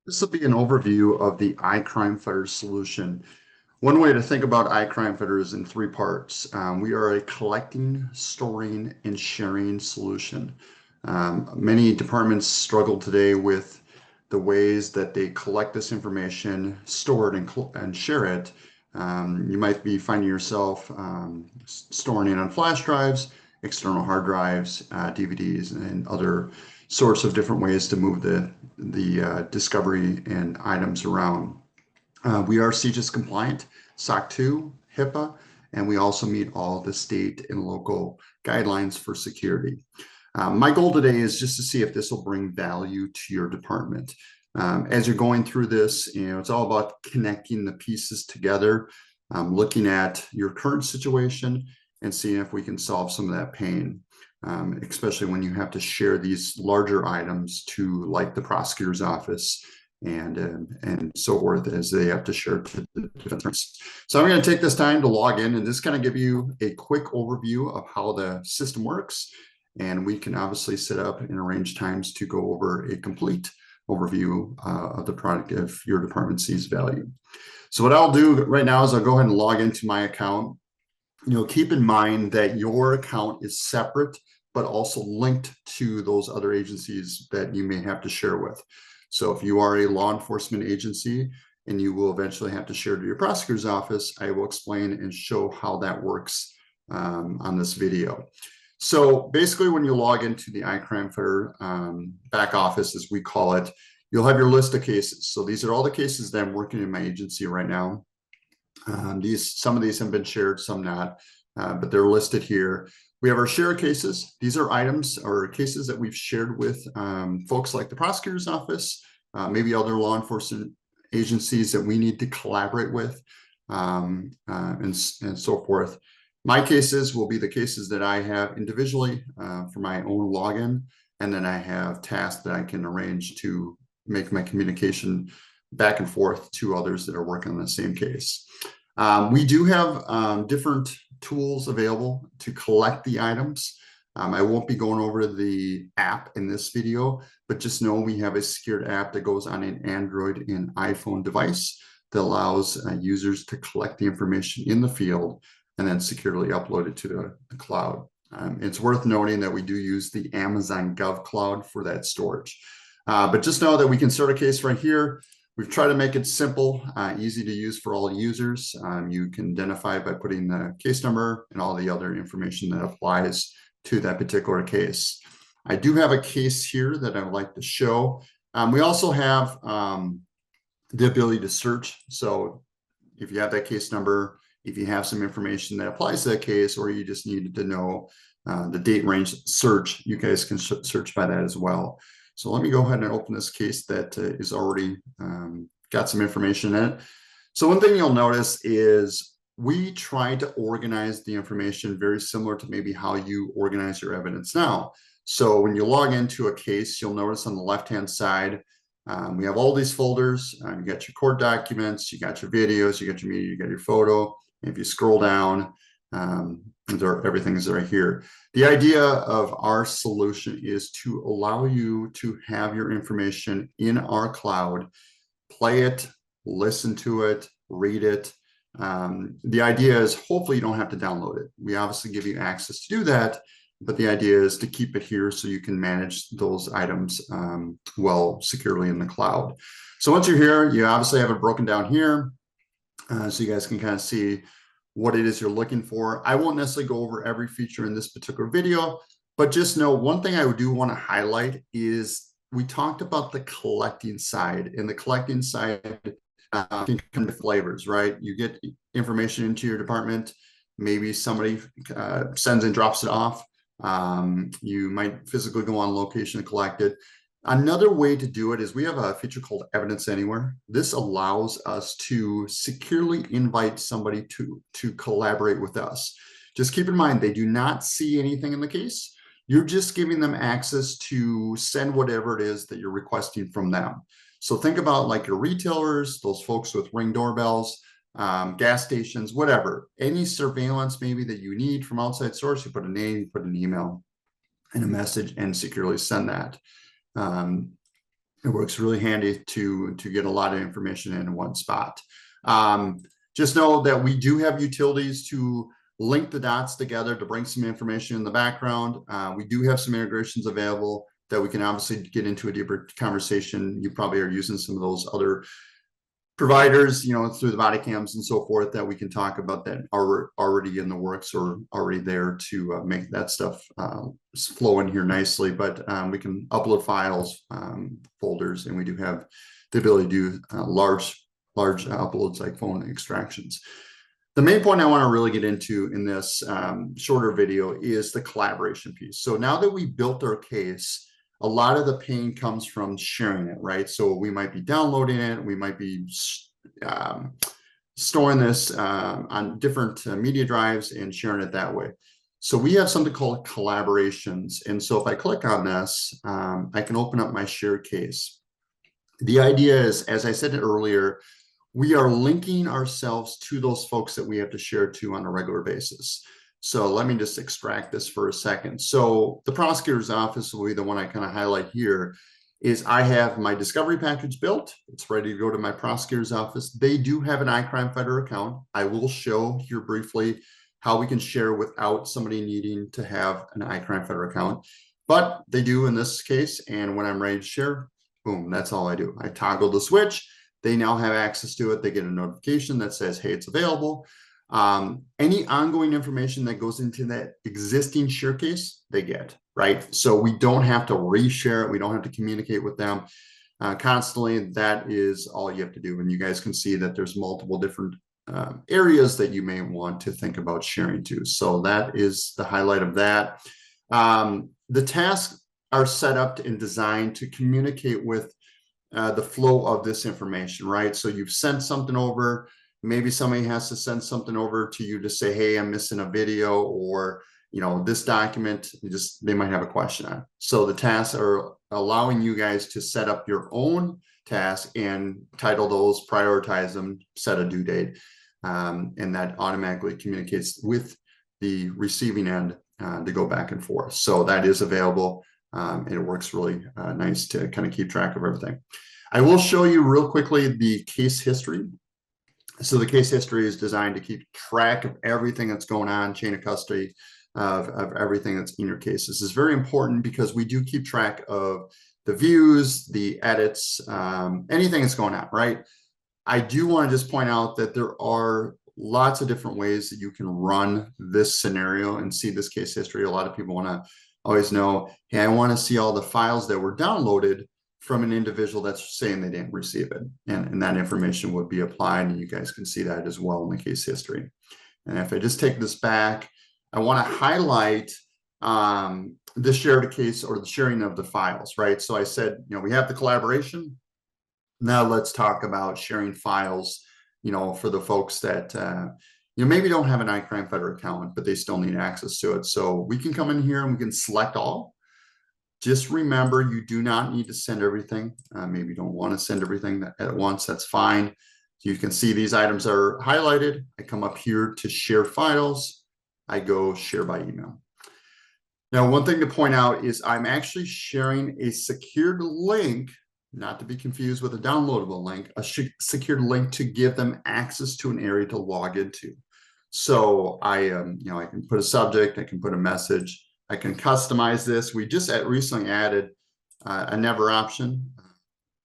This will be an overview of the iCrimeFighter solution. One way to think about iCrimeFighter is in three parts. We are a collecting, storing, and sharing solution. Many departments struggle today with the ways that they collect this information, store it, and share it. You might be finding yourself storing it on flash drives, external hard drives, DVDs, and other sorts of different ways to move the discovery and items around. We are CJIS compliant, SOC 2, HIPAA, and we also meet all the state and local guidelines for security. My goal today is just to see if this will bring value to your department. As you're going through this, it's all about connecting the pieces together, looking at your current situation and seeing if we can solve some of that pain. Especially when you have to share these larger items to like the prosecutor's office and so forth as they have to share to the defense. So I'm going to take this time to log in and just kind of give you a quick overview of how the system works. And we can obviously set up and arrange times to go over a complete overview of the product if your department sees value. So what I'll do right now is I'll go ahead and log into my account. Keep in mind that your account is separate, but also linked to those other agencies that you may have to share with. So if you are a law enforcement agency and you will eventually have to share to your prosecutor's office, I will explain and show how that works on this video. So basically, when you log into the iCrimeFighter back office, as we call it, you'll have your list of cases. So these are all the cases that I'm working in my agency right now. Some of these have been shared, some not, but they're listed here. We have our share cases. These are items or cases that we've shared with folks like the prosecutor's office, maybe other law enforcement agencies that we need to collaborate with, and so forth. My cases will be the cases that I have individually for my own login, and then I have tasks that I can arrange to make my communication back and forth to others that are working on the same case. We do have different tools available to collect the items. I won't be going over the app in this video, but just know we have a secured app that goes on an Android and iPhone device that allows users to collect the information in the field and then securely upload it to the cloud. It's worth noting that we do use the Amazon Gov Cloud for that storage. But just know that we can start a case right here. We've tried to make it simple, easy to use for all users. You can identify by putting the case number and all the other information that applies to that particular case. I do have a case here that I would like to show. We also have the ability to search. So if you have that case number, if you have some information that applies to that case, or you just needed to know the date range search, you guys can search by that as well. So let me go ahead and open this case that is already got some information in it. So one thing you'll notice is we try to organize the information very similar to maybe how you organize your evidence now. So when you log into a case, you'll notice on the left-hand side, we have all these folders. You got your court documents, you got your videos, you got your media, you got your photo. If you scroll down, everything's right here. The idea of our solution is to allow you to have your information in our cloud, play it, listen to it, read it. The idea is hopefully you don't have to download it. We obviously give you access to do that, but the idea is to keep it here so you can manage those items well securely in the cloud. So once you're here, you obviously have it broken down here. So you guys can kind of see what it is you're looking for. I won't necessarily go over every feature in this particular video, but just know one thing I do want to highlight is we talked about the collecting side, and the collecting side can come to flavors, right? You get information into your department, maybe somebody sends and drops it off. You might physically go on location and collect it. Another way to do it is we have a feature called Evidence Anywhere. This allows us to securely invite somebody to collaborate with us. Just keep in mind, they do not see anything in the case. You're just giving them access to send whatever it is that you're requesting from them. So think about like your retailers, those folks with Ring doorbells, gas stations, whatever. Any surveillance maybe that you need from outside source, you put a name, you put an email and a message and securely send that. it works really handy to get a lot of information in one spot. Just know that we do have utilities to link the dots together to bring some information in the background. We do have some integrations available that we can obviously get into a deeper conversation. You probably are using some of those other providers, through the body cams and so forth, that we can talk about that are already in the works or already there to make that stuff flow in here nicely. But we can upload files, folders, and we do have the ability to do large uploads like phone extractions. The main point I want to really get into in this shorter video is the collaboration piece. So now that we built our case, a lot of the pain comes from sharing it, right? So we might be downloading it, we might be storing this on different media drives and sharing it that way. So we have something called collaborations. And so if I click on this, I can open up my shared case. The idea is, as I said earlier, we are linking ourselves to those folks that we have to share to on a regular basis. So let me just extract this for a second. So the prosecutor's office will be the one I kind of highlight here. Is I have my discovery package built. It's ready to go to my prosecutor's office. They do have an iCrimeFighter account. I will show here briefly how we can share without somebody needing to have an iCrimeFighter account. But they do in this case. And when I'm ready to share, boom, that's all I do. I toggle the switch. They now have access to it. They get a notification that says, hey, it's available. Any ongoing information that goes into that existing share case, they get, right? So we don't have to reshare it. We don't have to communicate with them constantly. That is all you have to do. And you guys can see that there's multiple different areas that you may want to think about sharing to. So that is the highlight of that. The tasks are set up and designed to communicate with the flow of this information, right? So you've sent something over. Maybe somebody has to send something over to you to say, hey, I'm missing a video, or, this document, they might have a question on. So the tasks are allowing you guys to set up your own tasks and title those, prioritize them, set a due date. And that automatically communicates with the receiving end to go back and forth. So that is available. And it works really nice to kind of keep track of everything. I will show you real quickly the case history. So the case history is designed to keep track of everything that's going on, chain of custody of everything that's in your case. This is very important because we do keep track of the views, the edits, anything that's going on, right? I do want to just point out that there are lots of different ways that you can run this scenario and see this case history. A lot of people want to always know, hey, I want to see all the files that were downloaded from an individual that's saying they didn't receive it. And that information would be applied, and you guys can see that as well in the case history. And if I just take this back, I want to highlight the shared case or the sharing of the files, right? So I said, we have the collaboration. Now let's talk about sharing files, for the folks that, maybe don't have an iCrimeFighter account, but they still need access to it. So we can come in here and we can select all. Just remember, you do not need to send everything. Maybe you don't want to send everything at once. That's fine. You can see these items are highlighted. I come up here to share files. I go share by email. Now, one thing to point out is I'm actually sharing a secured link, not to be confused with a downloadable link, a secured link to give them access to an area to log into. So I can put a subject, I can put a message. I can customize this. We just recently added a never option,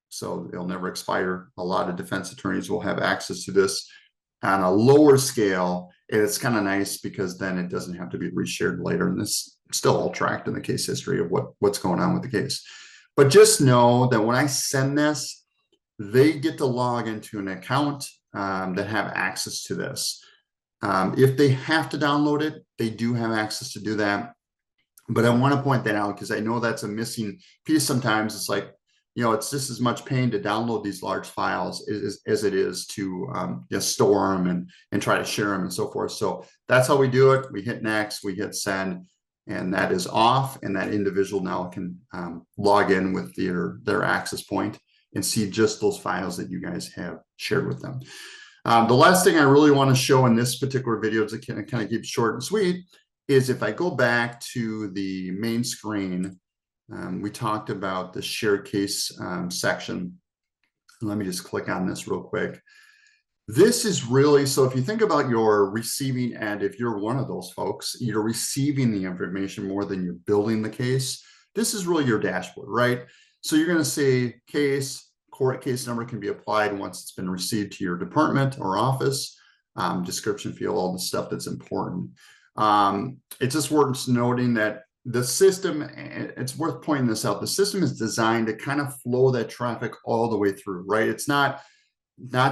so it'll never expire. A lot of defense attorneys will have access to this on a lower scale, and it's kind of nice because then it doesn't have to be reshared later, and this still all tracked in the case history of what's going on with the case. But just know that when I send this, they get to log into an account that have access to this. If they have to download it, they do have access to do that. But I want to point that out because I know that's a missing piece sometimes. It's like, it's just as much pain to download these large files as it is to store them and try to share them and so forth. So that's how we do it. We hit next, we hit send, and that is off. And that individual now can log in with their access point and see just those files that you guys have shared with them. The last thing I really want to show in this particular video, to kind of keep it short and sweet, is if I go back to the main screen we talked about the shared case section. Let me just click on this real quick. This is really, so if you think about your receiving end, if you're one of those folks, you're receiving the information more than you're building the case. This is really your dashboard, right? So you're going to say case, court case number can be applied once it's been received to your department or office, description field, all the stuff that's important. It's just worth noting that the system, it's worth pointing this out, the system is designed to kind of flow that traffic all the way through, right? It's not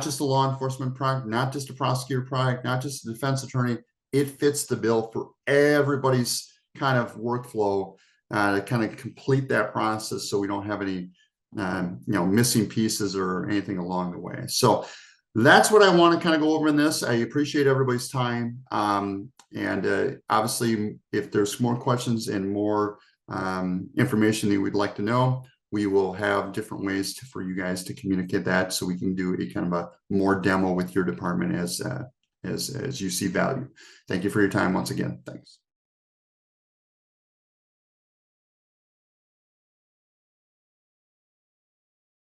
just a law enforcement product, not just a prosecutor product, not just a defense attorney. It fits the bill for everybody's kind of workflow to kind of complete that process, so we don't have any missing pieces or anything along the way. So that's what I want to kind of go over in this. I appreciate everybody's time. And obviously, if there's more questions and more information that you would like to know, we will have different ways for you guys to communicate that, so we can do a kind of a more demo with your department as you see value. Thank you for your time once again. Thanks.